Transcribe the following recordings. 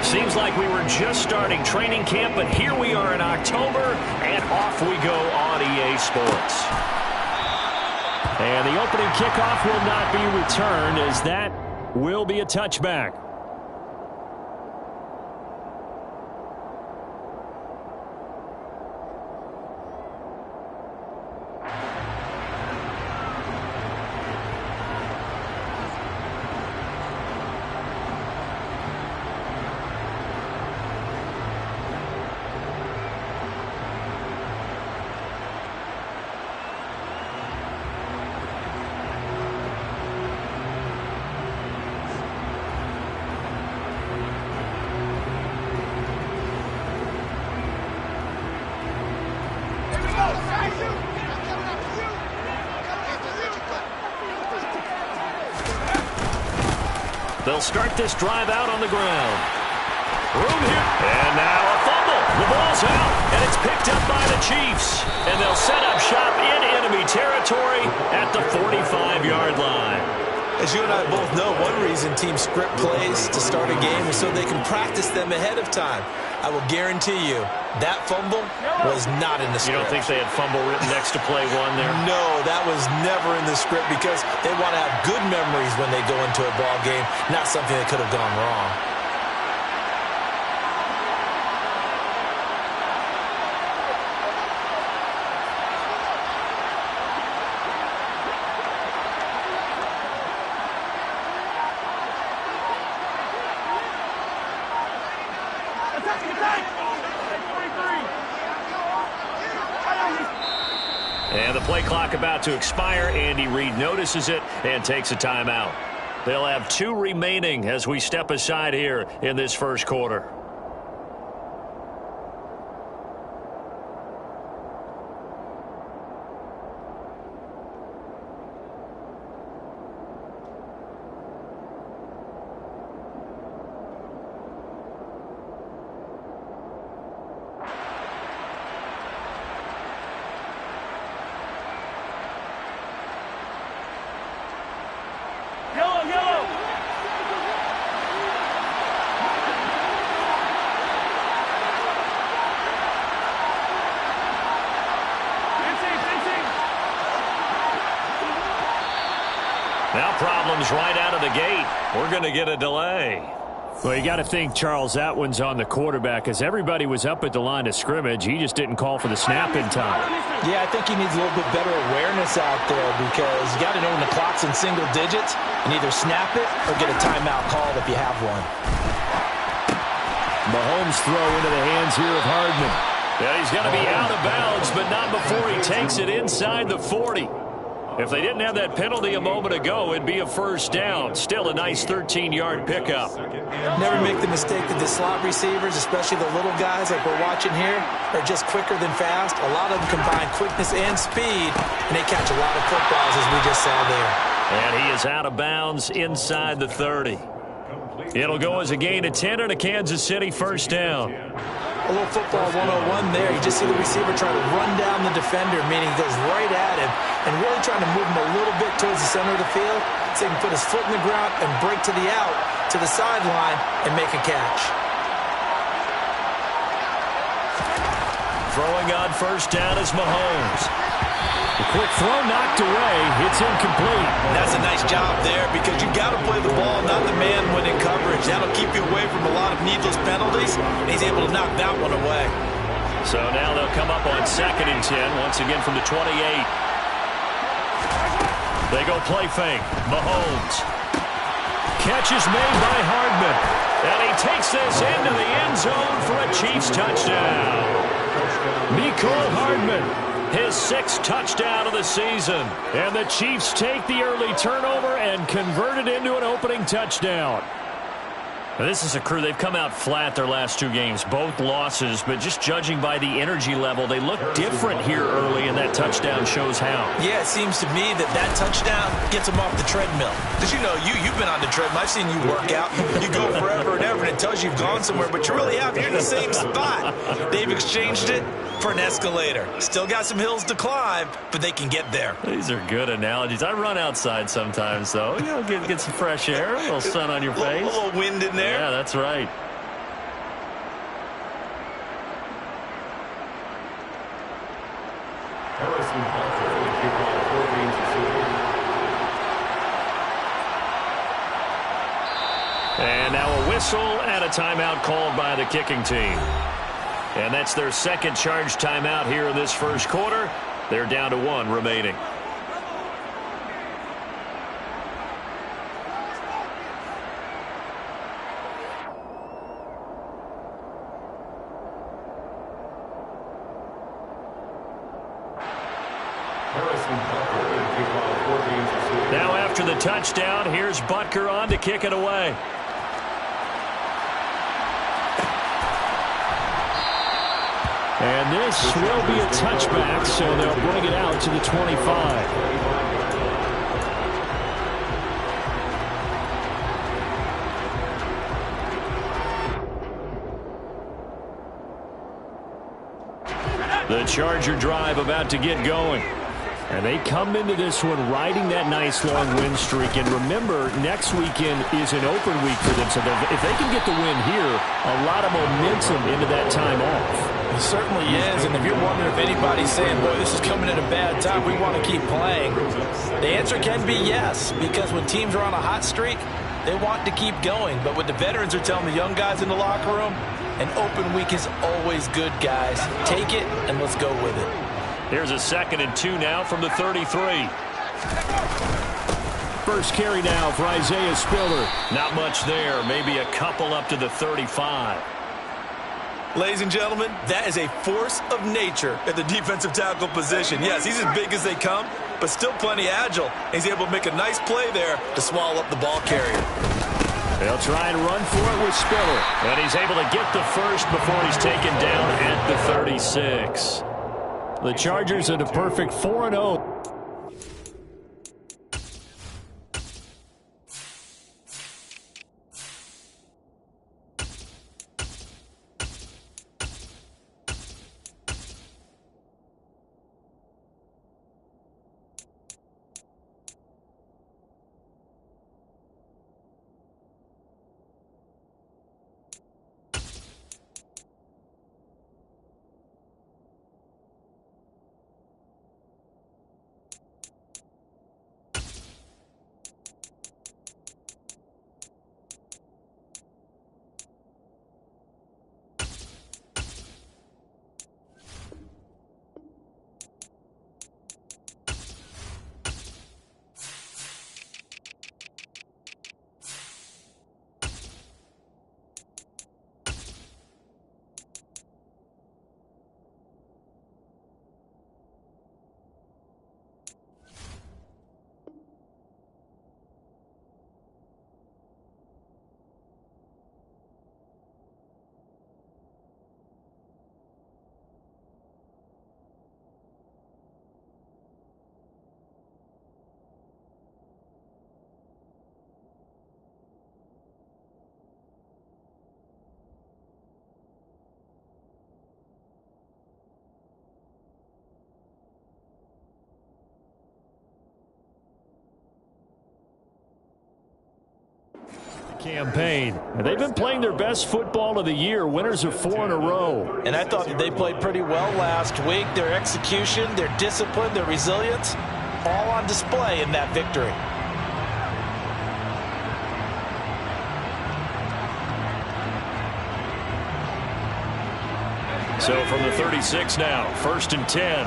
Seems like we were just starting training camp, but here we are in October, and off we go on EA Sports. And the opening kickoff will not be returned, as that will be a touchback. They'll start this drive out on the ground. Room here. And now a fumble. The ball's out, and it's picked up by the Chiefs. And they'll set up shop in enemy territory at the 45-yard line. As you and I both know, one reason teams script plays to start a game is so they can practice them ahead of time. I will guarantee you that fumble was not in the script. You don't think they had fumble written next to play one there? No, that was never in the script because they want to have good memories when they go into a ball game, not something that could have gone wrong. And the play clock about to expire. Andy Reid notices it and takes a timeout. They'll have 2 remaining as we step aside here in this first quarter. Now problems right out of the gate. We're going to get a delay. Well, you got to think, Charles, that one's on the quarterback, as everybody was up at the line of scrimmage. He just didn't call for the snap in time. Yeah, I think he needs a little bit better awareness out there because you got to know when the clock's in single digits and either snap it or get a timeout called if you have one. Mahomes throw into the hands here of Hardman. Yeah, he's got to be out of bounds, but not before he takes it inside the 40. If they didn't have that penalty a moment ago, it'd be a first down. Still a nice 13-yard pickup. Never make the mistake that the slot receivers, especially the little guys like we're watching here, are just quicker than fast. A lot of them combine quickness and speed, and they catch a lot of footballs, as we just saw there. And he is out of bounds inside the 30. It'll go as a gain of 10 and a Kansas City first down. A little football 101 there. You just see the receiver try to run down the defender, meaning he goes right at him and really trying to move him a little bit towards the center of the field so he can put his foot in the ground and break to the out, to the sideline, and make a catch. Throwing on first down is Mahomes. The quick throw knocked away. It's incomplete. That's a nice job there because you got to play the ball, not the man when in coverage. That'll keep you away from a lot of needless penalties, and he's able to knock that one away. So now they'll come up on 2nd and 10, once again from the 28. They go play fake. Mahomes. Catch is made by Hardman. And he takes this into the end zone for a Chiefs touchdown. Mecole Hardman, his 6th touchdown of the season. And the Chiefs take the early turnover and convert it into an opening touchdown. Now, this is a crew, they've come out flat their last 2 games, both losses, but just judging by the energy level, they look different here early, and that touchdown shows how. Yeah, it seems to me that touchdown gets them off the treadmill. Because, you know, you've been on the treadmill. I've seen you work out. You go forever and ever, and it tells you you've gone somewhere, but you really have. You're in the same spot. They've exchanged it for an escalator. Still got some hills to climb, but they can get there. These are good analogies. I run outside sometimes, though. You know, get some fresh air, a little sun on your face. A little wind in there. Yeah, that's right. And now a whistle and a timeout called by the kicking team. And that's their second charge timeout here in this first quarter. They're down to 1 remaining. Now after the touchdown, here's Butker on to kick it away. And this will be a touchback, so they'll bring it out to the 25. The Charger drive about to get going. And they come into this one riding that nice long win streak. And remember, next weekend is an open week for them. So if they can get the win here, a lot of momentum into that time off. It certainly is. And if you're wondering if anybody's saying, boy, this is coming at a bad time, we want to keep playing, the answer can be yes. Because when teams are on a hot streak, they want to keep going. But what the veterans are telling the young guys in the locker room, an open week is always good, guys. Take it and let's go with it. Here's a 2nd and 2 now from the 33. First carry now for Isaiah Spiller. Not much there. Maybe a couple up to the 35. Ladies and gentlemen, that is a force of nature at the defensive tackle position. Yes, he's as big as they come, but still plenty agile. He's able to make a nice play there to swallow up the ball carrier. They'll try and run for it with Spiller. And he's able to get the first before he's taken down at the 36. The Chargers at a perfect 4-0. Campaign. They've been playing their best football of the year. Winners of 4 in a row. And I thought that they played pretty well last week. Their execution, their discipline, their resilience, all on display in that victory. So from the 36 now, 1st and 10.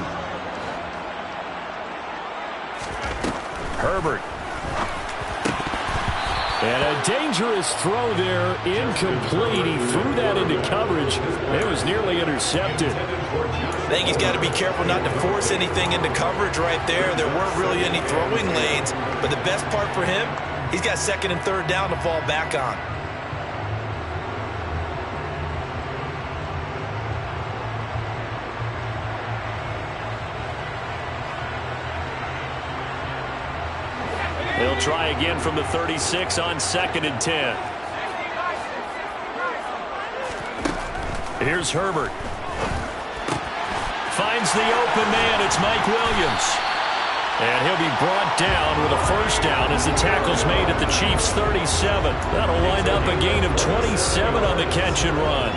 Herbert. And a dangerous throw there, incomplete. He threw that into coverage. It was nearly intercepted. I think he's got to be careful not to force anything into coverage right there. There weren't really any throwing lanes, but the best part for him, he's got 2nd and 3rd down to fall back on. They'll try again from the 36 on 2nd and 10. Here's Herbert. Finds the open man. It's Mike Williams. And he'll be brought down with a 1st down as the tackle's made at the Chiefs' 37. That'll wind up a gain of 27 on the catch and run.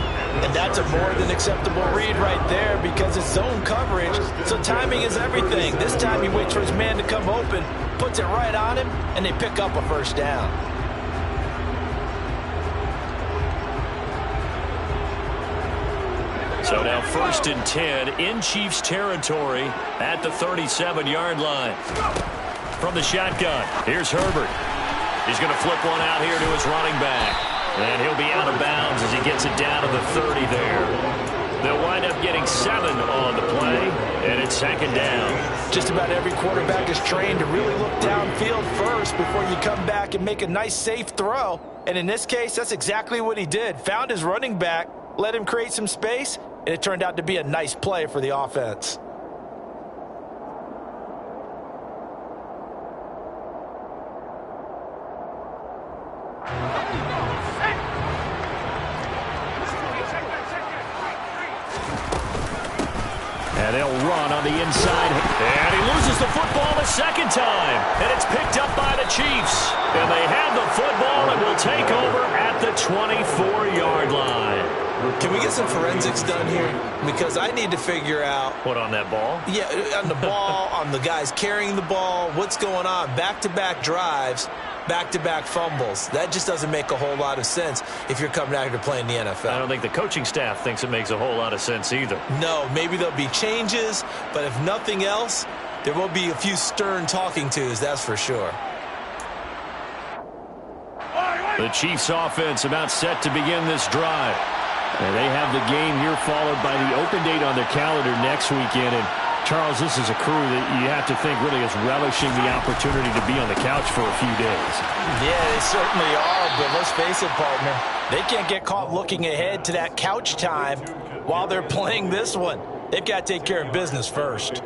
And that's a more than acceptable read right there because it's zone coverage, so timing is everything. This time he waits for his man to come open, puts it right on him, and they pick up a first down. So now 1st and 10 in Chiefs territory at the 37-yard line. From the shotgun, here's Herbert. He's going to flip one out here to his running back. And he'll be out of bounds as he gets it down to the 30 there. They'll wind up getting 7 on the play, and it's 2nd down. Just about every quarterback is trained to really look downfield first before you come back and make a nice, safe throw. And in this case, that's exactly what he did. Found his running back, let him create some space, and it turned out to be a nice play for the offense. And they'll run on the inside. And he loses the football the 2nd time. And it's picked up by the Chiefs. And they have the football and will take over at the 24-yard line. Can we get some forensics done here? Because I need to figure out... What, on that ball? Yeah, on the ball, on the guys carrying the ball, what's going on. Back-to-back drives, back-to-back fumbles. That just doesn't make a whole lot of sense if you're coming out here to play in the NFL. I don't think the coaching staff thinks it makes a whole lot of sense either. No, maybe there'll be changes, but if nothing else, there will be a few stern talking tos, that's for sure. The Chiefs offense about set to begin this drive. And they have the game here followed by the open date on their calendar next weekend. And, Charles, this is a crew that you have to think really is relishing the opportunity to be on the couch for a few days. Yeah, they certainly are, but let's face it, partner. They can't get caught looking ahead to that couch time while they're playing this one. They've got to take care of business first.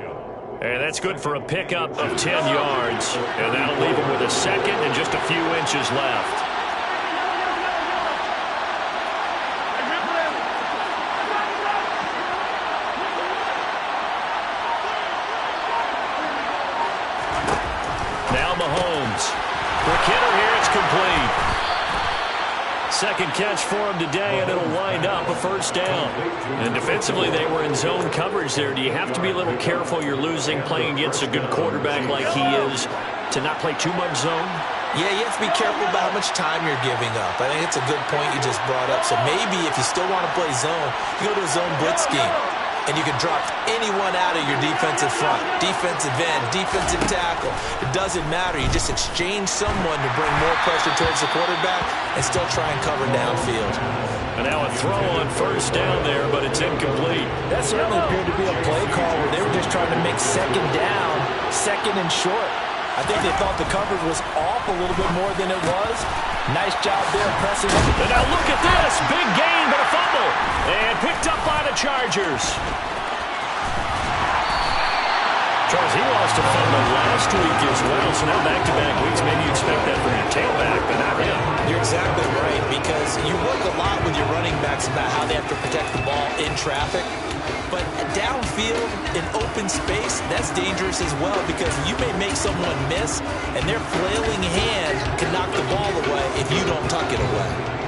And that's good for a pickup of 10 yards. And that'll leave them with a 2nd and just a few inches left. McKinnon here, it's complete. 2nd catch for him today, and it'll wind up a first down. And defensively, they were in zone coverage there. Do you have to be a little careful you're losing playing against a good quarterback like he is to not play too much zone? Yeah, you have to be careful about how much time you're giving up. I think it's a good point you just brought up. So maybe if you still want to play zone, you go to a zone blitz scheme. And you can drop anyone out of your defensive front, defensive end, defensive tackle. It doesn't matter. You just exchange someone to bring more pressure towards the quarterback and still try and cover downfield. And now a throw on first down there, but it's incomplete. That certainly appeared to be a play call where they were just trying to make 2nd down, 2nd and short. I think they thought the coverage was off a little bit more than it was. Nice job there pressing up. And now look at this. Big gain, but a fumble. And picked up by the Chargers. Charles, he lost a fumble last week as well, so now back-to-back weeks. Maybe you expect that from your tailback, but not him. You're exactly right, because you work a lot with your running backs about how they have to protect the ball in traffic. But downfield, in open space, that's dangerous as well, because you may make someone miss, and their flailing hand can knock the ball away if you don't tuck it away.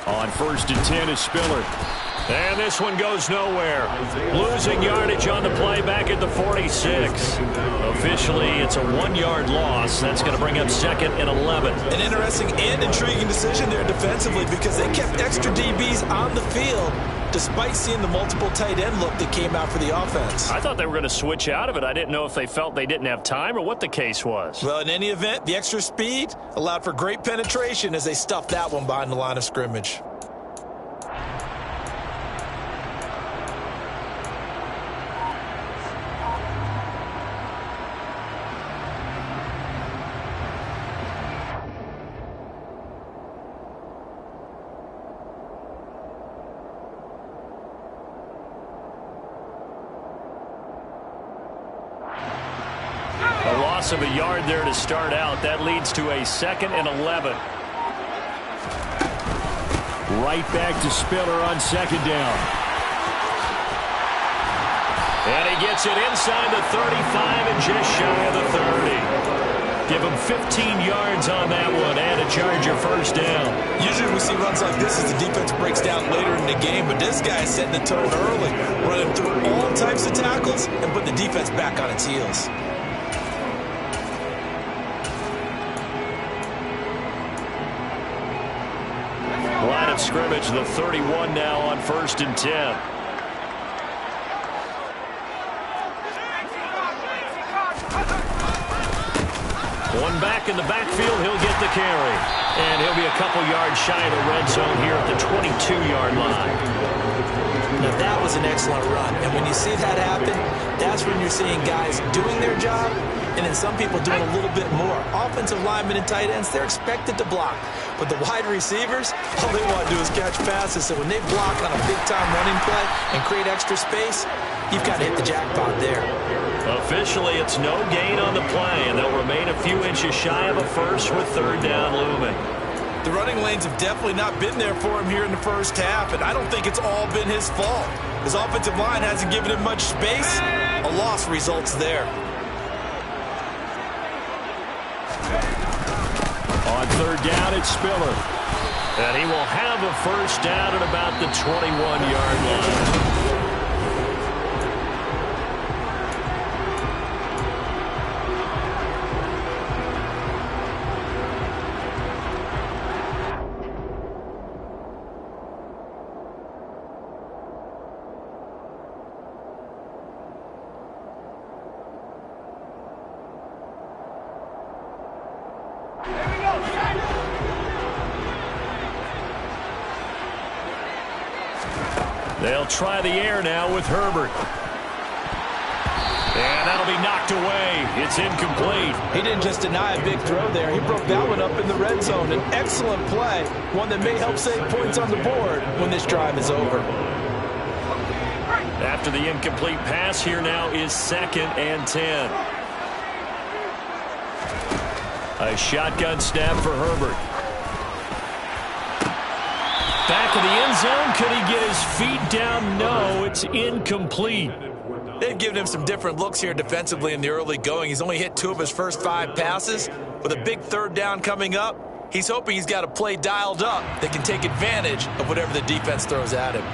On 1st and 10 is Spiller. And this one goes nowhere. Losing yardage on the play back at the 46. Officially, it's a 1-yard loss. That's going to bring up 2nd and 11. An interesting and intriguing decision there defensively because they kept extra DBs on the field despite seeing the multiple tight end look that came out for the offense. I thought they were going to switch out of it. I didn't know if they felt they didn't have time or what the case was. Well, in any event, the extra speed allowed for great penetration as they stuffed that one behind the line of scrimmage. A loss of a yard there to start out. That leads to a 2nd and 11. Right back to Spiller on 2nd down. And he gets it inside the 35 and just shy of the 30. Give him 15 yards on that one and a Charger first down. Usually we see runs like this as the defense breaks down later in the game, but this guy is setting the tone early, running through all types of tackles and putting the defense back on its heels. Line of scrimmage, the 31 now on 1st and 10. One back in the backfield, he'll get the carry. And he'll be a couple yards shy of the red zone here at the 22-yard line. Now that was an excellent run. And when you see that happen, that's when you're seeing guys doing their job and then some people doing a little bit more. Offensive linemen and tight ends, they're expected to block. But the wide receivers, all they want to do is catch passes. So when they block on a big-time running play and create extra space, you've got to hit the jackpot there. Officially, it's no gain on the play, and they'll remain a few inches shy of a first with 3rd down looming. The running lanes have definitely not been there for him here in the first half, and I don't think it's all been his fault. His offensive line hasn't given him much space. A loss results there. On 3rd down, it's Spiller. And he will have a first down at about the 21-yard line. They'll try the air now with Herbert. And that'll be knocked away. It's incomplete. He didn't just deny a big throw there. He broke that one up in the red zone. An excellent play. One that may help save points on the board when this drive is over. After the incomplete pass, here now is 2nd and 10. A shotgun snap for Herbert. Back of the end zone. Could he get his feet down? No, it's incomplete. They've given him some different looks here defensively in the early going. He's only hit 2 of his first 5 passes. With a big 3rd down coming up, he's hoping he's got a play dialed up that can take advantage of whatever the defense throws at him.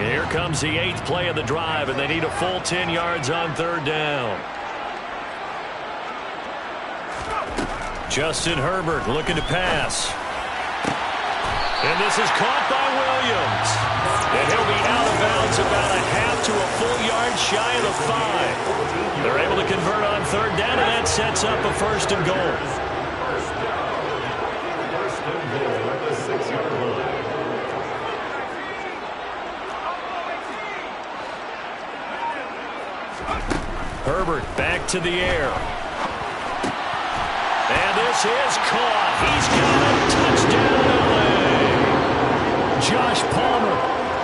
Here comes the 8th play of the drive, and they need a full 10 yards on 3rd down. Justin Herbert looking to pass. And this is caught by Williams. And he'll be out of bounds about a half to a full yard shy of the 5. They're able to convert on 3rd down, and that sets up a 1st and goal. Herbert back to the air. And this is caught. He's got a touchdown LA. Josh Palmer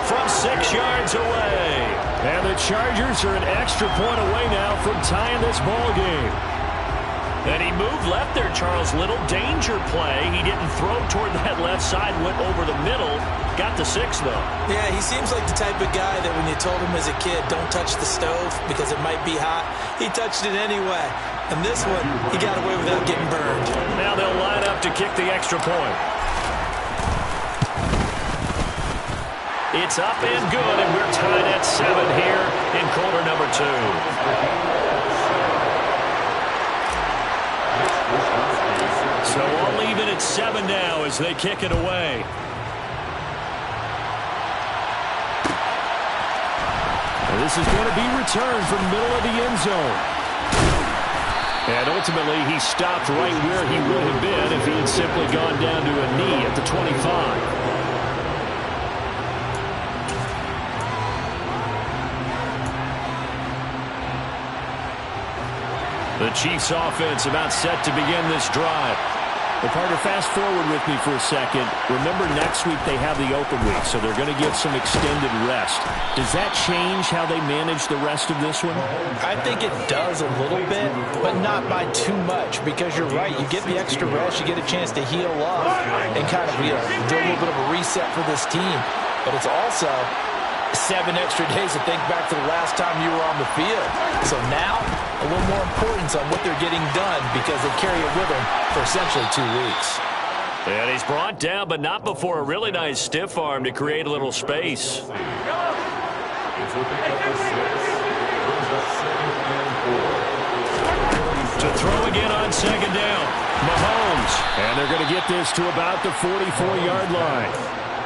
from 6 yards away. And the Chargers are an extra point away now from tying this ball game. And he moved left there, Charles. Little danger play. He didn't throw toward that left side, went over the middle. Got the 6, though. Yeah, he seems like the type of guy that when you told him as a kid, don't touch the stove because it might be hot, he touched it anyway. And this one, he got away without getting burned. Now they'll line up to kick the extra point. It's up and good, and we're tied at 7 here in quarter number 2. So all even at 7 now as they kick it away. This is going to be returned from the middle of the end zone. And ultimately, he stopped right where he would have been if he had simply gone down to a knee at the 25. The Chiefs offense about set to begin this drive. Well, partner, fast forward with me for a second. Remember, next week they have the open week, so they're going to get some extended rest. Does that change how they manage the rest of this one? I think it does a little bit, but not by too much, because you're right. You get the extra rest, you get a chance to heal up and kind of do a little bit of a reset for this team. But it's also 7 extra days to think back to the last time you were on the field. So now, a little more importance on what they're getting done because they carry it with them for essentially 2 weeks. And he's brought down, but not before a really nice stiff arm to create a little space. To throw again on second down, Mahomes. And they're going to get this to about the 44-yard line.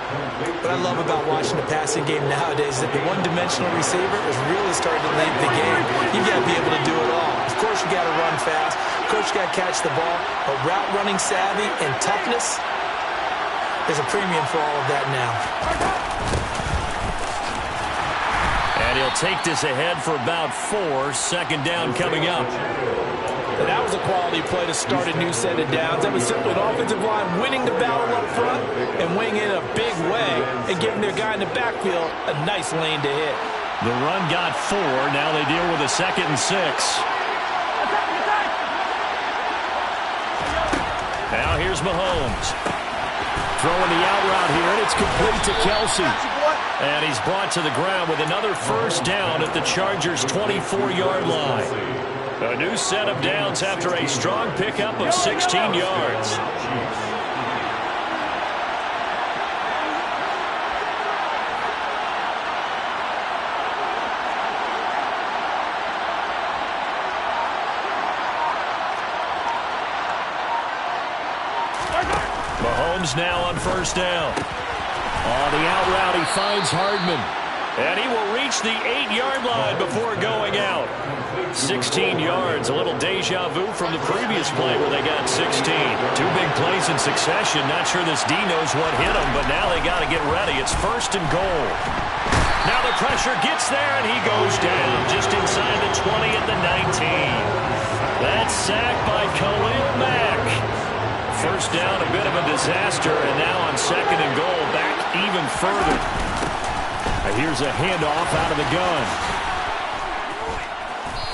What I love about watching the passing game nowadays is that the one-dimensional receiver is really starting to lead the game. You've got to be able to do it all. Of course, you got to run fast. Of course, you got to catch the ball. But route running savvy and toughness, there's a premium for all of that now. And he'll take this ahead for about 4. Second down coming up. And that was a quality play to start a new set of downs. That was simply an offensive line winning the battle up front and winning it in a big way and giving their guy in the backfield a nice lane to hit. The run got 4. Now they deal with a 2nd and 6. Now here's Mahomes. Throwing the out route here, and it's complete to Kelsey. And he's brought to the ground with another first down at the Chargers' 24-yard line. A new set of downs after a strong pickup of 16 yards. Mahomes now on first down. On the out route, he finds Hardman. And he will reach the 8-yard line before going out. 16 yards, a little deja vu from the previous play where they got 16. 2 big plays in succession. Not sure this D knows what hit him, but now they got to get ready. It's 1st and goal. Now the pressure gets there, and he goes down just inside the 20 at the 19. That's sacked by Khalil Mack. First down, a bit of a disaster, and now on 2nd and goal, back even further. Here's a handoff out of the gun.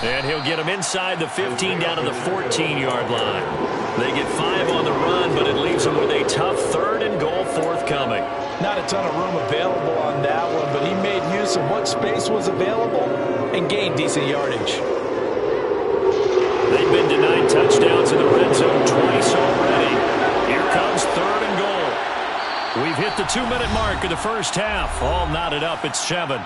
And he'll get him inside the 15 down to the 14-yard line. They get 5 on the run, but it leaves them with a tough 3rd and goal forthcoming. Not a ton of room available on that one, but he made use of what space was available and gained decent yardage. They've been denied touchdowns in the red zone twice already. Here comes 3rd and goal. We've hit the 2-minute mark of the first half. All knotted up at 7.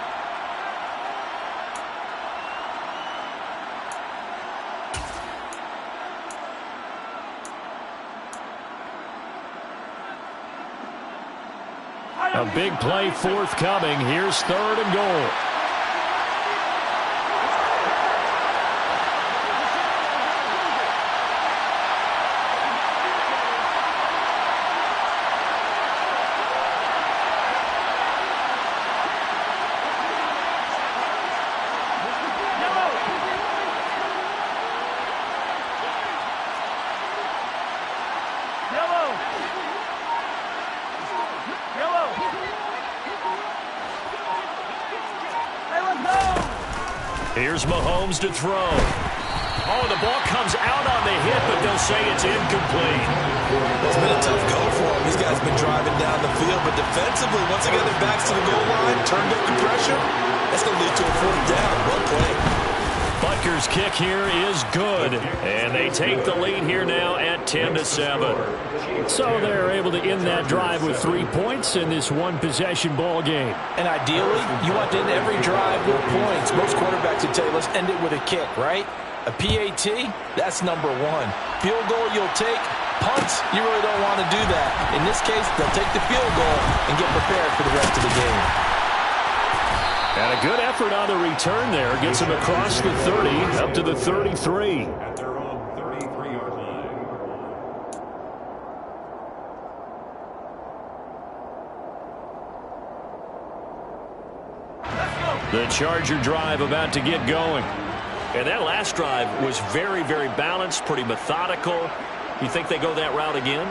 A big play forthcoming. Here's 3rd and goal. Here's Mahomes to throw. Oh, the ball comes out on the hit, but they'll say it's incomplete. It's been a tough go for him. These guys have been driving down the field, but defensively, once again, their backs to the goal line, turned up the pressure. That's going to lead to a 4th down. Well played. Butker's kick here is good, and they take the lead here now at 10-7. So they're able to end that drive with 3 points in this one-possession ball game. And ideally, you want to end every drive with points. Most quarterbacks would tell you, let's end it with a kick, right? A PAT, that's number 1. Field goal you'll take. Punts, you really don't want to do that. In this case, they'll take the field goal and get prepared for the rest of the game. And a good effort on the return there. Gets him across the 30, up to the 33. At their own 33-yard line. The Charger drive about to get going. And that last drive was very, very balanced, pretty methodical. You think they go that route again?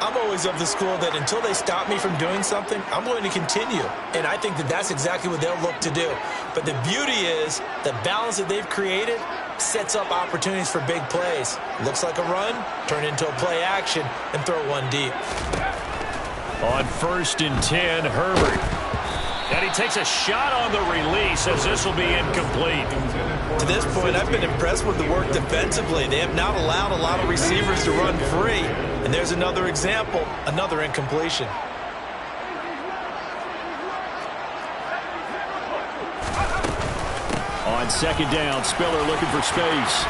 I'm always of the school that until they stop me from doing something, I'm going to continue. And I think that that's exactly what they'll look to do. But the beauty is the balance that they've created sets up opportunities for big plays. Looks like a run, turn into a play action, and throw one deep. On 1st and 10, Herbert. And he takes a shot on the release as this will be incomplete. To this point, I've been impressed with the work defensively. They have not allowed a lot of receivers to run free. And there's another example, another incompletion. On 2nd down, Spiller looking for space.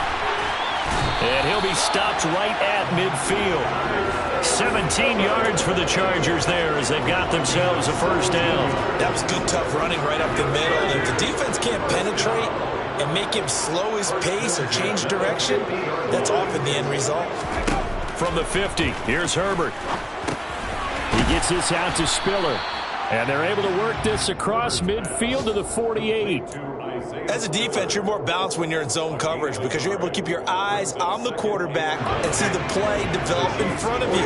And he'll be stopped right at midfield. 17 yards for the Chargers there as they've got themselves a 1st down. That was good, tough running right up the middle. And if the defense can't penetrate and make him slow his pace or change direction, that's often the end result. From the 50, here's Herbert. He gets this out to Spiller. And they're able to work this across midfield to the 48. As a defense, you're more balanced when you're in zone coverage because you're able to keep your eyes on the quarterback and see the play develop in front of you.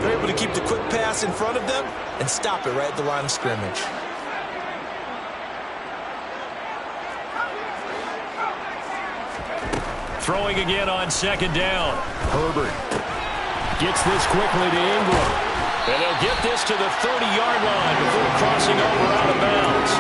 They're able to keep the quick pass in front of them and stop it right at the line of scrimmage. Throwing again on 2nd down. Herbert gets this quickly to Ingram. And they'll get this to the 30-yard line before crossing over out of bounds.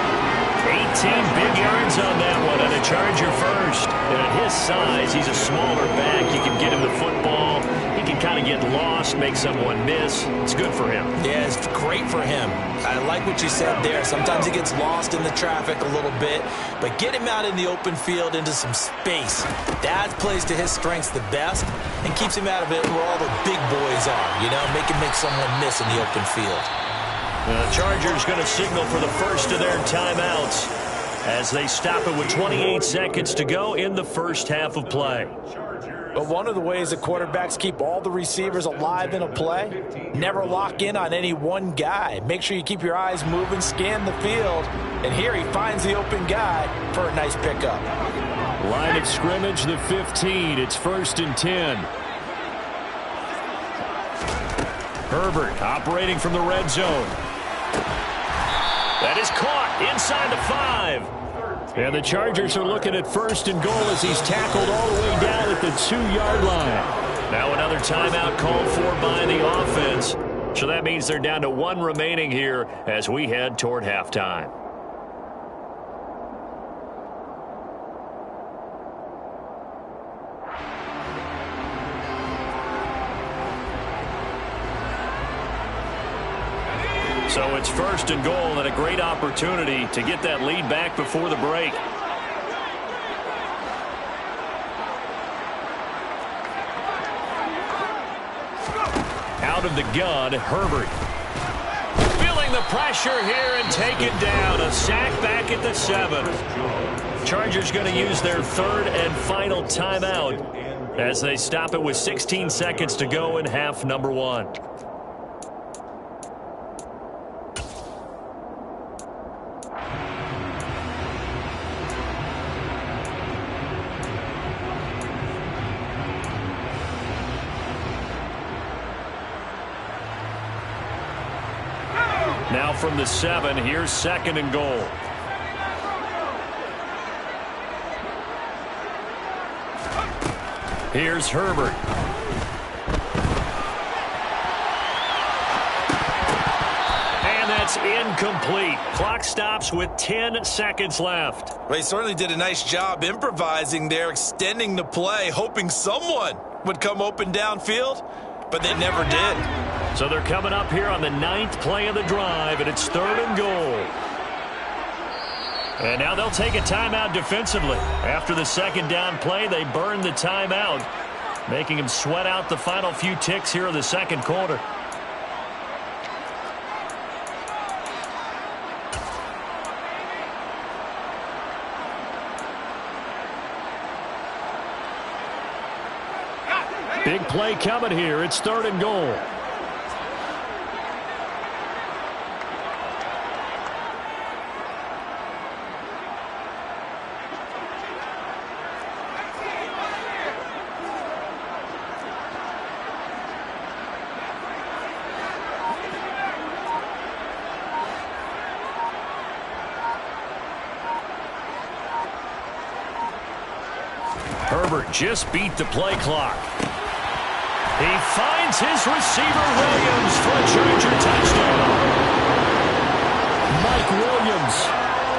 18 big yards on that one, and a Charger first. And at his size, he's a smaller back. You can get him the football. He can kind of get lost, make someone miss. It's good for him. Yeah, it's great for him. I like what you said there. Sometimes he gets lost in the traffic a little bit, but get him out in the open field into some space. That plays to his strengths the best and keeps him out of it where all the big boys are, you know, make him make someone miss in the open field. The Chargers going to signal for the first of their timeouts as they stop it with 28 seconds to go in the first half of play. But one of the ways that quarterbacks keep all the receivers alive in a play, never lock in on any one guy. Make sure you keep your eyes moving, scan the field, and here he finds the open guy for a nice pickup. Line of scrimmage, the 15. It's 1st and 10. Herbert operating from the red zone. That is caught inside the 5. And the Chargers are looking at 1st and goal as he's tackled all the way down at the 2-yard line. Now another timeout called for by the offense. So that means they're down to 1 remaining here as we head toward halftime. So it's 1st and goal and a great opportunity to get that lead back before the break. Out of the gun, Herbert. Feeling the pressure here and taken down. A sack back at the 7. Chargers going to use their 3rd and final timeout as they stop it with 16 seconds to go in half number 1. Now from the 7, here's 2nd and goal. Here's Herbert. And that's incomplete. Clock stops with 10 seconds left. Well, he certainly did a nice job improvising there, extending the play, hoping someone would come open downfield, but they never did. So they're coming up here on the 9th play of the drive, and it's 3rd and goal. And now they'll take a timeout defensively. After the 2nd down play, they burn the timeout, making them sweat out the final few ticks here in the 2nd quarter. Big play coming here. It's 3rd and goal. Herbert just beat the play clock. He finds his receiver, Williams, for a Charger touchdown. Mike Williams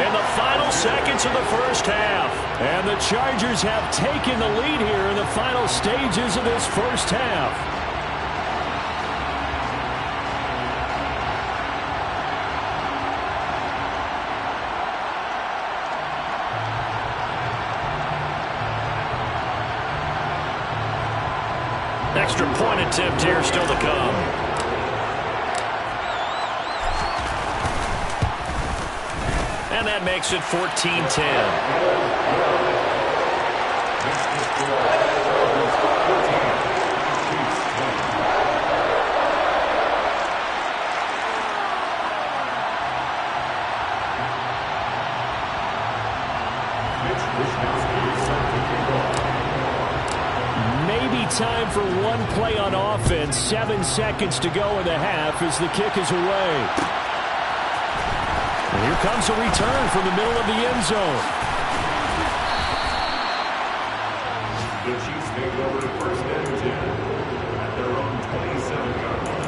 in the final seconds of the first half. And the Chargers have taken the lead here in the final stages of this first half. Extra point attempt here still to come. And that makes it 14-10. Time for one play on offense. 7 seconds to go in the half as the kick is away. And here comes a return from the middle of the end zone. The Chiefs take over first and 10 at their own 27-yard line.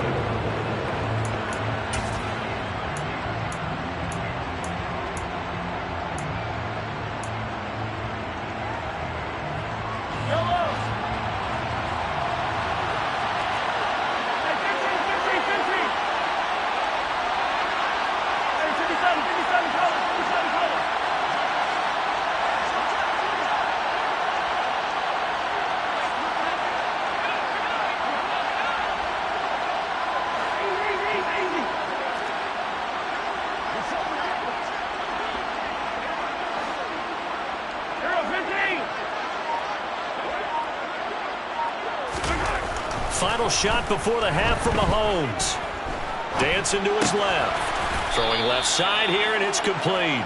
Final shot before the half from Mahomes. Dancing to his left. Throwing left side here, and it's complete.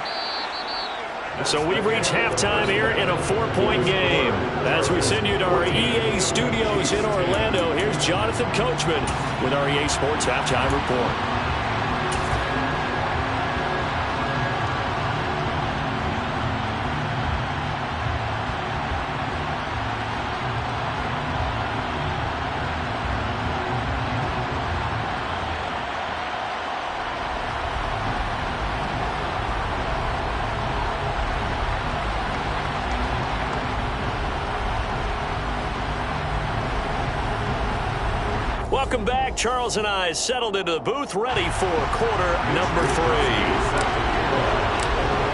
So we've reached halftime here in a 4-point game. As we send you to our EA studios in Orlando, here's Jonathan Coachman with our EA Sports Halftime Report. Welcome back. Charles and I settled into the booth, ready for quarter number 3.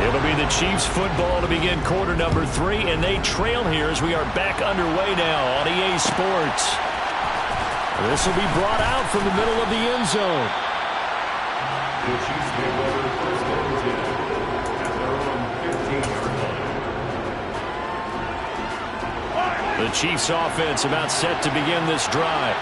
It'll be the Chiefs football to begin quarter number 3, and they trail here as we are back underway now on EA Sports. This will be brought out from the middle of the end zone. The Chiefs take over first and 10 at their own 15-yard line. The Chiefs offense about set to begin this drive.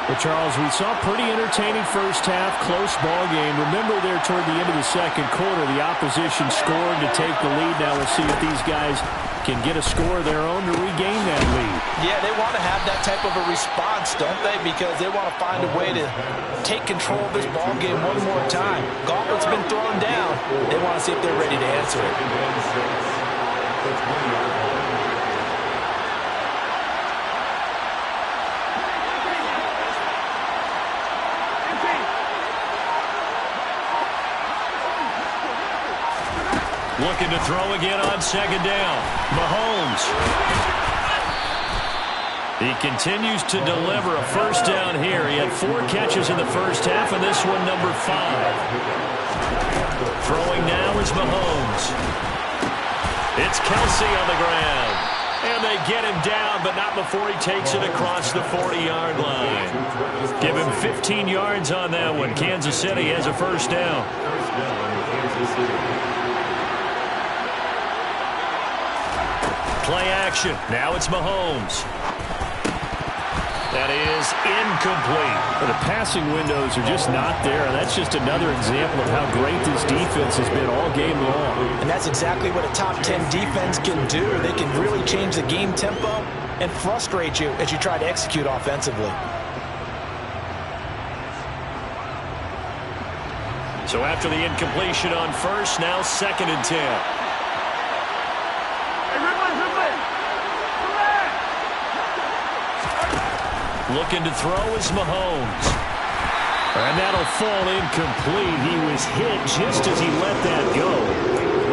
Well, Charles, we saw a pretty entertaining first half, close ball game. Remember there toward the end of the second quarter, the opposition scored to take the lead. Now we'll see if these guys can get a score of their own to regain that lead. Yeah, they want to have that type of a response, don't they? Because they want to find a way to take control of this ball game one more time. Gauntlet's been thrown down. They want to see if they're ready to answer it. Looking to throw again on second down. Mahomes. He continues to deliver a first down here. He had 4 catches in the first half, and this one number 5. Throwing now is Mahomes. It's Kelsey on the ground. And they get him down, but not before he takes it across the 40-yard line. Give him 15 yards on that one. Kansas City has a first down. Play action. Now it's Mahomes. That is incomplete. The passing windows are just not there. That's just another example of how great this defense has been all game long. And that's exactly what a top 10 defense can do. They can really change the game tempo and frustrate you as you try to execute offensively. So after the incompletion on first, now second and 10. Looking to throw is Mahomes. And that'll fall incomplete. He was hit just as he let that go.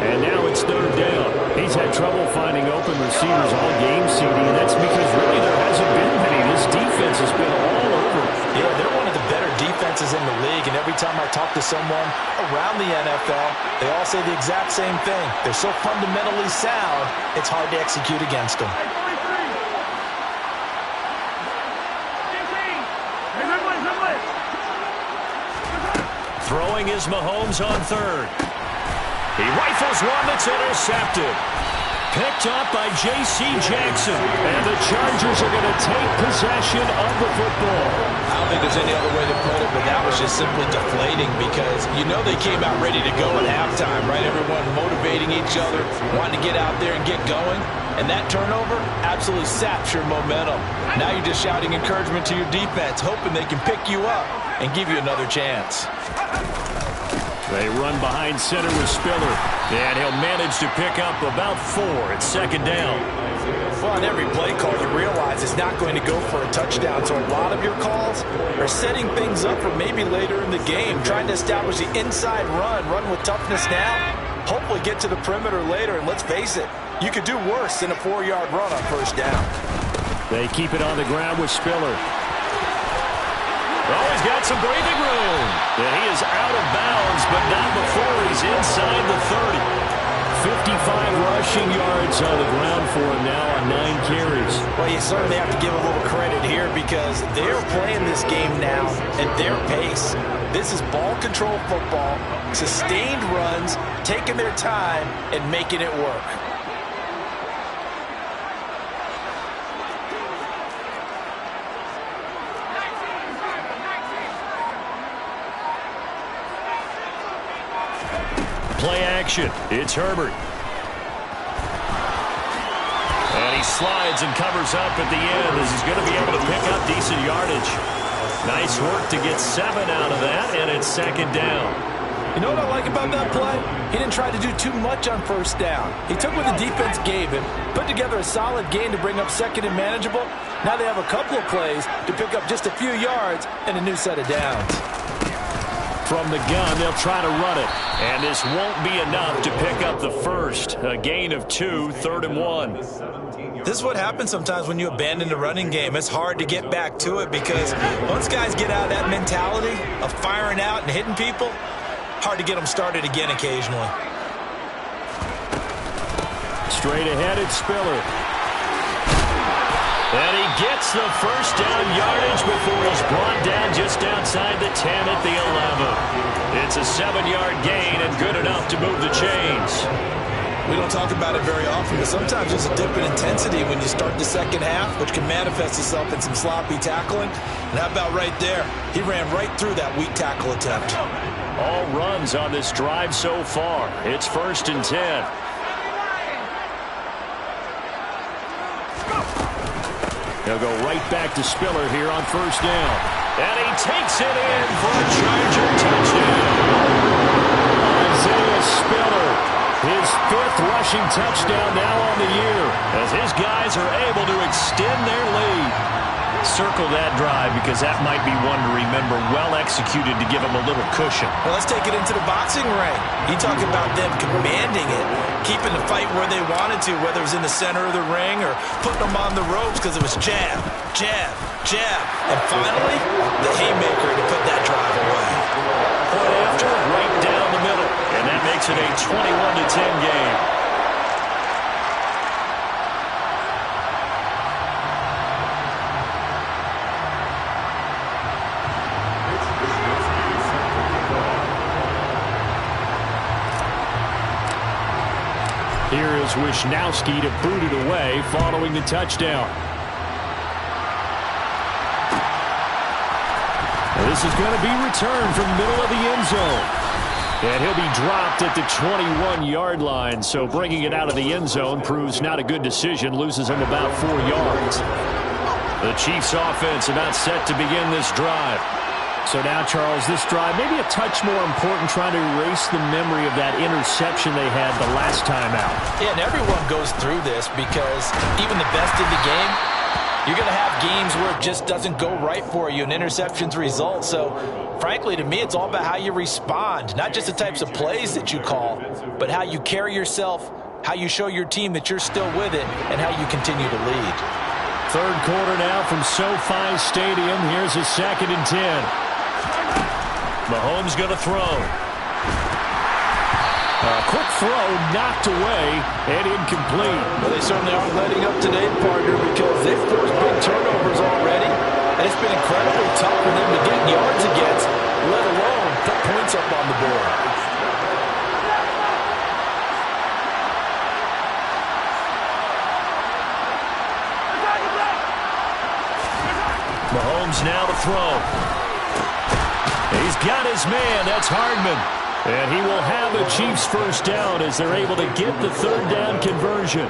And now it's third down. He's had trouble finding open receivers all game, CD, and that's because really there hasn't been many. This defense has been all over. Yeah, they're one of the better defenses in the league, and every time I talk to someone around the NFL, they all say the exact same thing. They're so fundamentally sound, it's hard to execute against them. Throwing is Mahomes on third. He rifles one that's intercepted. Picked up by J.C. Jackson. And the Chargers are going to take possession of the football. I don't think there's any other way to put it, but that was just simply deflating because you know they came out ready to go at halftime, right? Everyone motivating each other, wanting to get out there and get going. And that turnover absolutely saps your momentum. Now you're just shouting encouragement to your defense, hoping they can pick you up and give you another chance. They run behind center with Spiller. And he'll manage to pick up about 4 at second down. Well, on every play call, you realize it's not going to go for a touchdown. So a lot of your calls are setting things up for maybe later in the game, trying to establish the inside run with toughness now, hopefully get to the perimeter later. And let's face it, you could do worse than a 4-yard run on first down. They keep it on the ground with Spiller. Oh, he's got some breathing room. And he is out of bounds, but not before he's inside the 30. 55 rushing yards on the ground for him now on 9 carries. Well, you certainly have to give a little credit here because they're playing this game now at their pace. This is ball control football, sustained runs, taking their time, and making it work. Play action. It's Herbert. And he slides and covers up at the end as he's going to be able to pick up decent yardage. Nice work to get 7 out of that, and it's second down. You know what I like about that play? He didn't try to do too much on first down. He took what the defense gave him, put together a solid gain to bring up second and manageable. Now they have a couple of plays to pick up just a few yards and a new set of downs. From the gun, they'll try to run it. And this won't be enough to pick up the first. A gain of 2, 3rd and 1. This is what happens sometimes when you abandon the running game. It's hard to get back to it because once guys get out of that mentality of firing out and hitting people, hard to get them started again occasionally. Straight ahead, it's Spiller. And he gets the first down yardage before he's brought down just outside the 10 at the 11. It's a 7-yard gain and good enough to move the chains. We don't talk about it very often, but sometimes there's a dip in intensity when you start the second half, which can manifest itself in some sloppy tackling. And how about right there? He ran right through that weak tackle attempt. All runs on this drive so far. It's 1st and 10. He'll go right back to Spiller here on first down. And he takes it in for a Charger touchdown. Isaiah Spiller, his 5th rushing touchdown now on the year, as his guys are able to extend their lead. Circle that drive because that might be one to remember. Well executed to give him a little cushion. Well, let's take it into the boxing ring. You talk about them commanding it, keeping the fight where they wanted to, whether it was in the center of the ring or putting them on the ropes because it was jab, jab, jab. And finally, the haymaker to put that drive away. Point after, right down the middle. And that makes it a 21-10 game. Here is Wisnowski to boot it away following the touchdown. And this is going to be returned from the middle of the end zone. And he'll be dropped at the 21-yard line. So bringing it out of the end zone proves not a good decision. Loses him about 4 yards. The Chiefs offense about set to begin this drive. So now, Charles, this drive maybe a touch more important, trying to erase the memory of that interception they had the last time out. Yeah, and everyone goes through this because even the best in the game You're going to have games where it just doesn't go right for you, and interceptions result. So, frankly, to me, it's all about how you respond. Not just the types of plays that you call, but how you carry yourself, how you show your team that you're still with it, and how you continue to lead. Third quarter now from SoFi Stadium. Here's a 2nd and 10. Mahomes going to throw. A quick throw knocked away and incomplete. Well, they certainly aren't letting up today, partner, because they've forced big turnovers already. And it's been incredibly tough for them to get yards against, let alone put points up on the board. Mahomes now to throw. He's got his man. That's Hardman. And he will have a Chiefs first down as they're able to get the 3rd down conversion.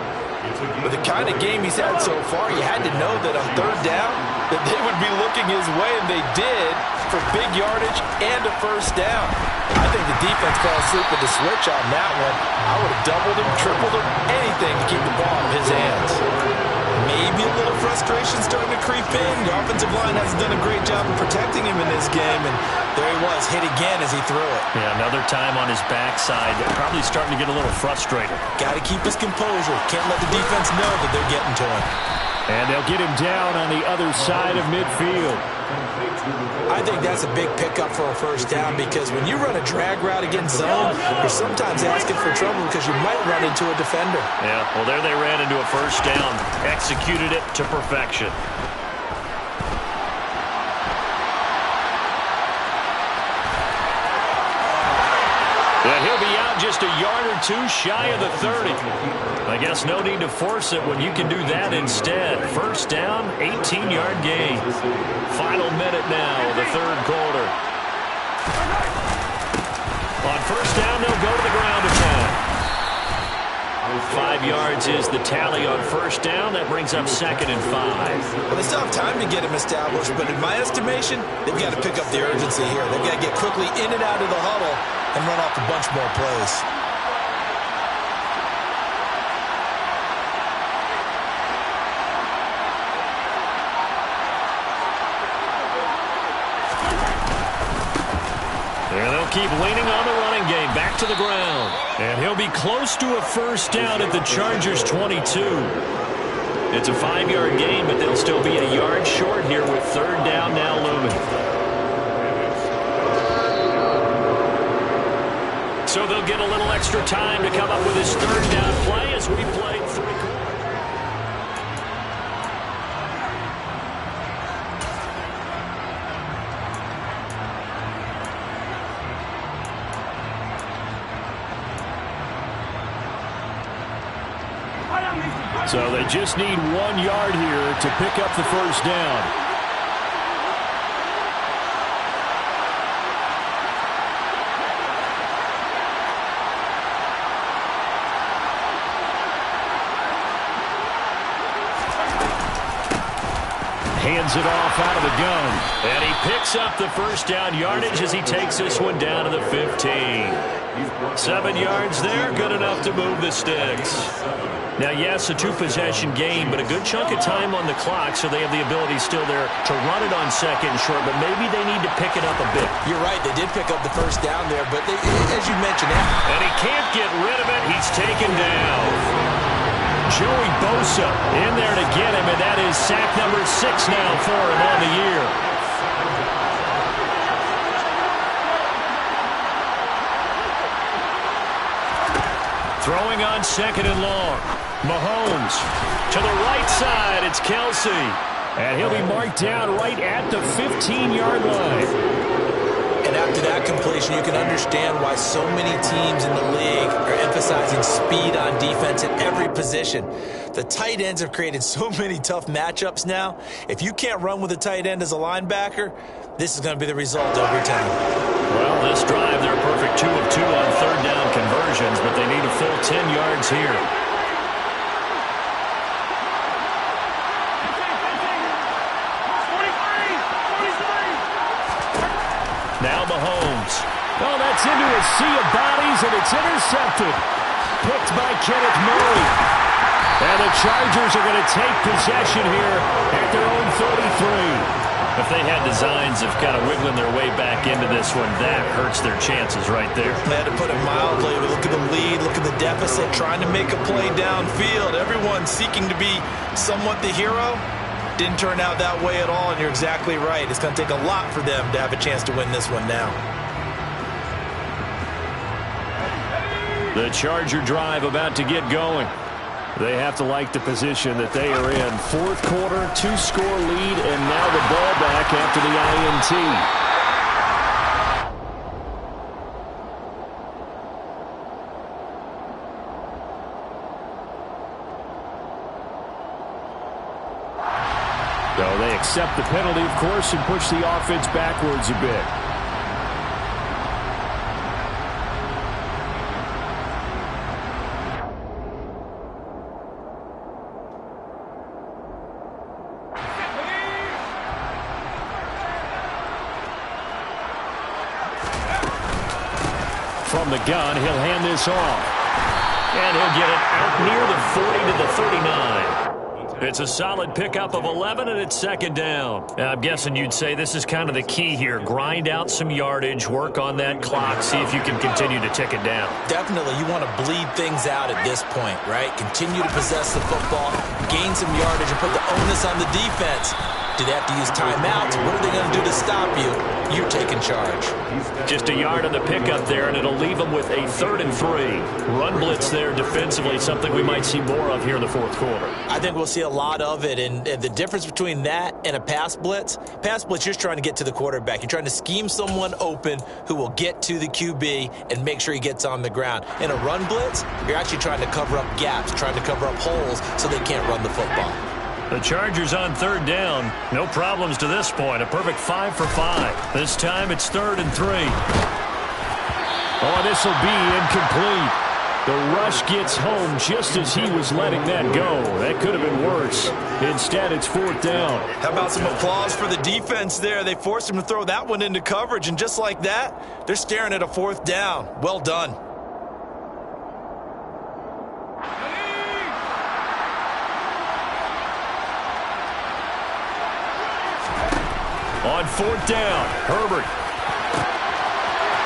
With the kind of game he's had so far, you had to know that on 3rd down that they would be looking his way, and they did, for big yardage and a first down. I think the defense fell asleep with the switch on that one. I would have doubled him, tripled him, anything to keep the ball in his hands. Maybe a little frustration starting to creep in. The offensive line hasn't done a great job of protecting him in this game, and there he was, hit again as he threw it. Yeah, another time on his backside. Probably starting to get a little frustrated. Got to keep his composure. Can't let the defense know that they're getting to him. And they'll get him down on the other side of midfield. I think that's a big pickup for a first down, because when you run a drag route against zone, you're sometimes asking for trouble because you might run into a defender. Yeah, well, there they ran into a first down. Executed it to perfection. And he'll be out just a yard or two shy of the 30. I guess no need to force it when you can do that instead. First down, 18-yard gain. Final minute now, the 3rd quarter. On first down, they'll go to the ground attack. 5 yards is the tally on first down. That brings up 2nd and 5. Well, they still have time to get him established, but in my estimation, they've got to pick up the urgency here. They've got to get quickly in and out of the huddle and run off a bunch more plays. And they'll keep leaning on the running game. Back to the ground. And he'll be close to a first down at the Chargers' 22. It's a 5-yard gain, but they'll still be a yard short here with 3rd down now looming. So they'll get a little extra time to come up with his 3rd down play as we play 3 quarters. So they just need 1 yard here to pick up the first down. Hands it off out of the gun. And he picks up the first down yardage as he takes this one down to the 15. 7 yards there, good enough to move the sticks. Now, yes, a 2-possession game, but a good chunk of time on the clock, so they have the ability still there to run it on 2nd and short, but maybe they need to pick it up a bit. You're right, they did pick up the first down there, but they, as you mentioned... And he can't get rid of it. He's taken down. Joey Bosa in there to get him, and that is sack number 6 now for him on the year. Throwing on 2nd and long. Mahomes to the right side. It's Kelsey. And he'll be marked down right at the 15-yard line. And after that completion, you can understand why so many teams in the league are emphasizing speed on defense at every position. The tight ends have created so many tough matchups now. If you can't run with a tight end as a linebacker, this is going to be the result every time. Well, this drive, they're perfect 2 of 2 on 3rd down conversions, but they need a full 10 yards here. Now Mahomes. Oh, that's into a sea of bodies, and it's intercepted. Picked by Kenneth Murray. And the Chargers are going to take possession here at their own 33. If they had designs of kind of wiggling their way back into this one, that hurts their chances right there. They had to put it mildly. Look at the lead, look at the deficit, trying to make a play downfield. Everyone seeking to be somewhat the hero. Didn't turn out that way at all, and you're exactly right. It's going to take a lot for them to have a chance to win this one now. The Charger drive about to get going. They have to like the position that they are in. Fourth quarter, 2-score lead, and now the ball back after the INT. So they accept the penalty, of course, and push the offense backwards a bit. From the gun, he'll hand this off. And he'll get it out near the 40 to the 39. It's a solid pickup of 11, and it's second down. I'm guessing you'd say this is kind of the key here. Grind out some yardage, work on that clock, see if you can continue to tick it down. Definitely, you want to bleed things out at this point, right? Continue to possess the football, gain some yardage, and put the onus on the defense. Do they have to use timeouts? What are they going to do to stop you? You're taking charge. Just a yard on the pickup there, and it'll leave them with a 3rd and 3. Run blitz there defensively, something we might see more of here in the fourth quarter. I think we'll see a lot of it, and the difference between that and a pass blitz, you're just trying to get to the quarterback. You're trying to scheme someone open who will get to the QB and make sure he gets on the ground. In a run blitz, you're actually trying to cover up gaps, trying to cover up holes so they can't run the football. The Chargers on 3rd down. No problems to this point. A perfect 5 for 5. This time it's 3rd and 3. Oh, this will be incomplete. The rush gets home just as he was letting that go. That could have been worse. Instead, it's 4th down. How about some applause for the defense there? They forced him to throw that one into coverage, and just like that, they're staring at a 4th down. Well done. On 4th down, Herbert.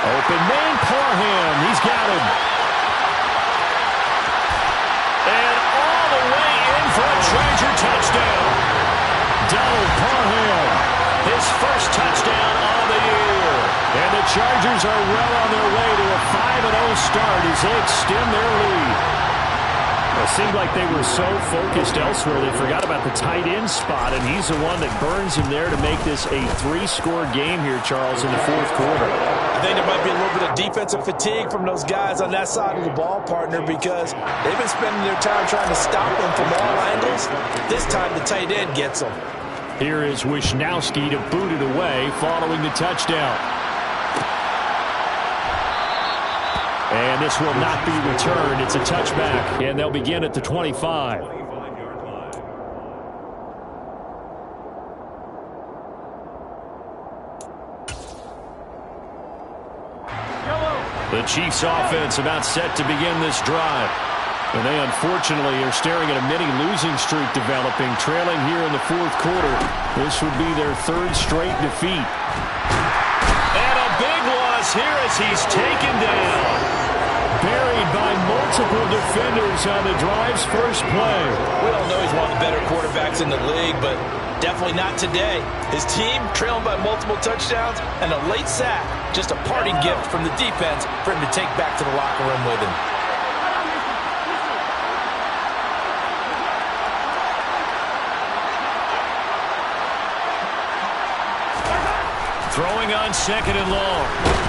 Open man, Parham. He's got him. And all the way in for a Charger touchdown. Donald Parham, his first touchdown of the year. And the Chargers are well on their way to a 5-0 start as they extend their lead. It seemed like they were so focused elsewhere they forgot about the tight end spot, and he's the one that burns him there to make this a 3-score game here, Charles, in the fourth quarter. I think there might be a little bit of defensive fatigue from those guys on that side of the ball, partner, because they've been spending their time trying to stop them from all angles. This time the tight end gets them. Here is Wisnowski to boot it away following the touchdown. And this will not be returned. It's a touchback, and they'll begin at the 25. The Chiefs offense about set to begin this drive. And they unfortunately are staring at a mini losing streak developing, trailing here in the fourth quarter. This would be their 3rd straight defeat. And a big loss here as he's taken down. Buried by multiple defenders on the drive's first play. We all know he's one of the better quarterbacks in the league, but definitely not today. His team trailing by multiple touchdowns and a late sack. Just a parting gift from the defense for him to take back to the locker room with him. Throwing on 2nd and long.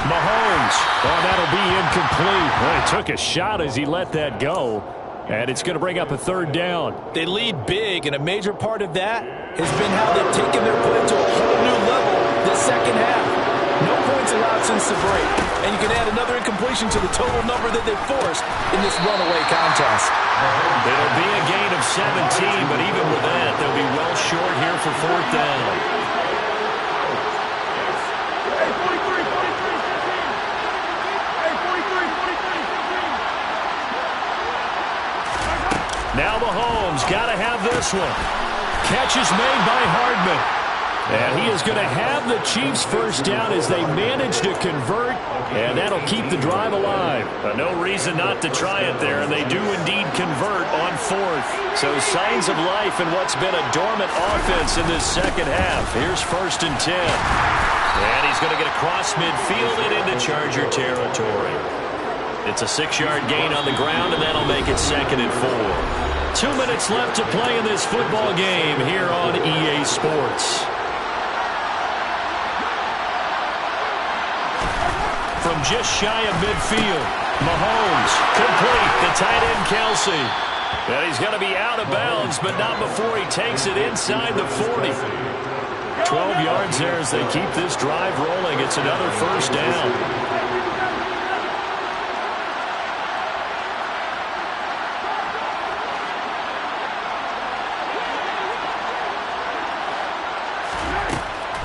Mahomes. Oh, that'll be incomplete. Well, he took a shot as he let that go. And it's going to bring up a 3rd down. They lead big, and a major part of that has been how they've taken their play to a whole new level this second half. No points allowed since the break. And you can add another incompletion to the total number that they forced in this runaway contest. It'll be a gain of 17, but even with that, they'll be well short here for 4th down. Now Mahomes got to have this one. Catch is made by Hardman. And he is going to have the Chiefs first down as they manage to convert, and that'll keep the drive alive. No reason not to try it there, and they do indeed convert on fourth. So signs of life in what's been a dormant offense in this second half. Here's 1st and 10. And he's going to get across midfield and into Charger territory. It's a 6-yard gain on the ground, and that'll make it 2nd and 4. 2 minutes left to play in this football game here on EA Sports. From just shy of midfield, Mahomes complete. The tight end, Kelsey. And he's going to be out of bounds, but not before he takes it inside the 40. 12 yards there as they keep this drive rolling. It's another first down.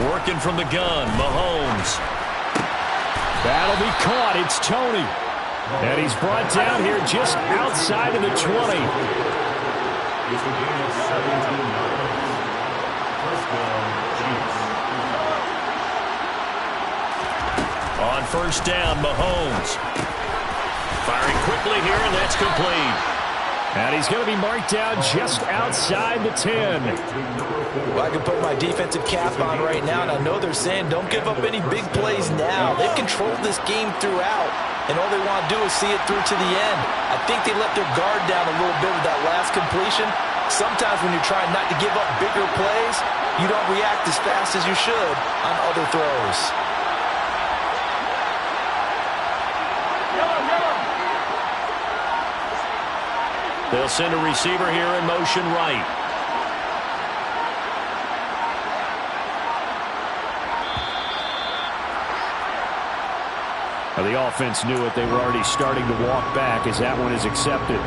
Working from the gun, Mahomes. That'll be caught. It's Tony. And he's brought down here just outside of the 20. It's a gain of 17 yards. First down, Chiefs. On first down, Mahomes. Firing quickly here, and that's complete. And he's going to be marked down just outside the 10. Well, I can put my defensive cap on right now, and I know they're saying don't give up any big plays now. They've controlled this game throughout, and all they want to do is see it through to the end. I think they let their guard down a little bit with that last completion. Sometimes when you're trying not to give up bigger plays, you don't react as fast as you should on other throws. They'll send a receiver here in motion right. Now the offense knew it. They were already starting to walk back as that one is accepted.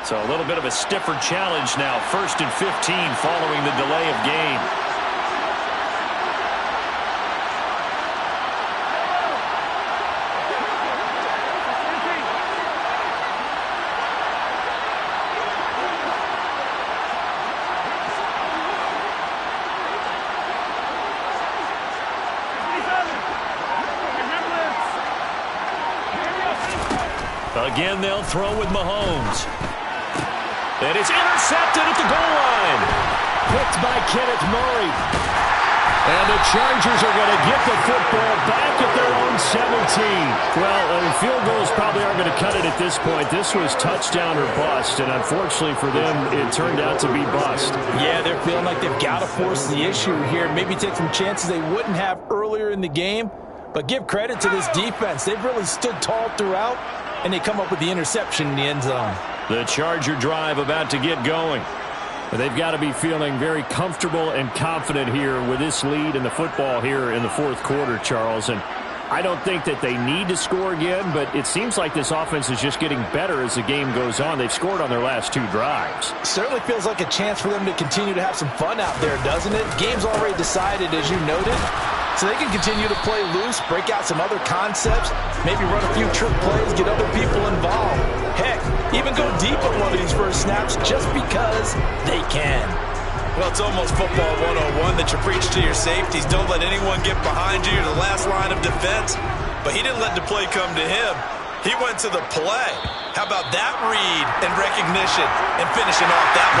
So a little bit of a stiffer challenge now. 1st and 15 following the delay of game. Again, they'll throw with Mahomes. And it's intercepted at the goal line. Picked by Kenneth Murray. And the Chargers are going to get the football back at their own 17. Well, field goals probably aren't going to cut it at this point. This was touchdown or bust, and unfortunately for them, it turned out to be bust. Yeah, they're feeling like they've got to force the issue here. Maybe take some chances they wouldn't have earlier in the game. But give credit to this defense. They've really stood tall throughout, and they come up with the interception in the end zone. The Charger drive about to get going. They've got to be feeling very comfortable and confident here with this lead in the football here in the 4th quarter, Charles. And I don't think that they need to score again, but it seems like this offense is just getting better as the game goes on. They've scored on their last 2 drives. Certainly feels like a chance for them to continue to have some fun out there, doesn't it? Game's already decided, as you noted. So they can continue to play loose, break out some other concepts, maybe run a few trick plays, get other people involved. Heck, even go deep on one of these first snaps just because they can. Well, it's almost football 101 that you preach to your safeties. Don't let anyone get behind you. You're the last line of defense. But he didn't let the play come to him. He went to the play. How about that read and recognition and finishing off that one